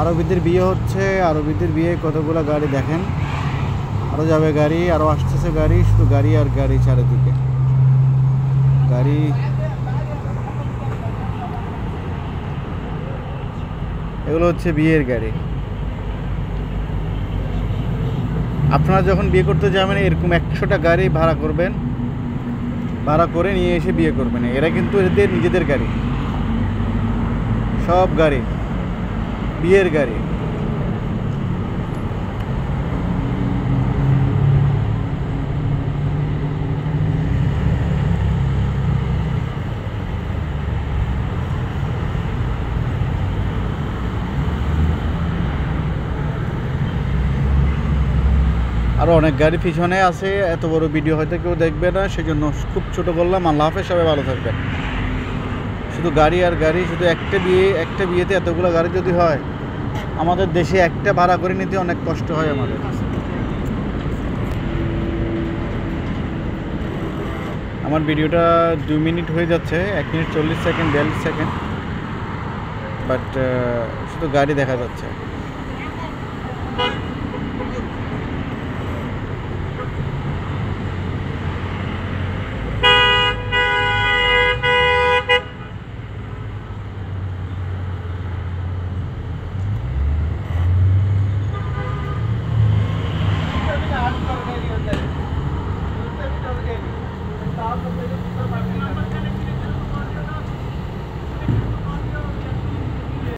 আরবিদের বিয়ে হচ্ছে, আরবিদের বিয়ে কতগুলো গাড়ি দেখেন, আরও যাবে গাড়ি, আরও আসতেছে গাড়ি, শুধু গাড়ি আর গাড়ি চারিদিকে গাড়ি। এগুলো হচ্ছে বিয়ের গাড়ি। আপনারা যখন বিয়ে করতে যাবেন এরকম 100টা গাড়ি ভাড়া করবেন, ভাড়া করে নিয়ে এসে বিয়ে করবেন। এরা কিন্তু এদের নিজেদের গাড়ি, সব গাড়ি বিয়ের গাড়ি। আরও অনেক গাড়ি পিছনে আছে, এত বড় ভিডিও হয়তো কেউ দেখবে না, সেই জন্য খুব ছোটো করলাম। আল্লাহ হাফেজ, সবাই ভালো থাকবেন। শুধু গাড়ি আর গাড়ি, শুধু একটা বিয়েতে এতগুলো গাড়ি যদি হয়, আমাদের দেশে একটা ভাড়া করে নিতে অনেক কষ্ট হয় আমাদের। আমার ভিডিওটা 2 মিনিট হয়ে যাচ্ছে, 1 মিনিট 40 সেকেন্ড 42 সেকেন্ড, বাট শুধু গাড়ি দেখা যাচ্ছে।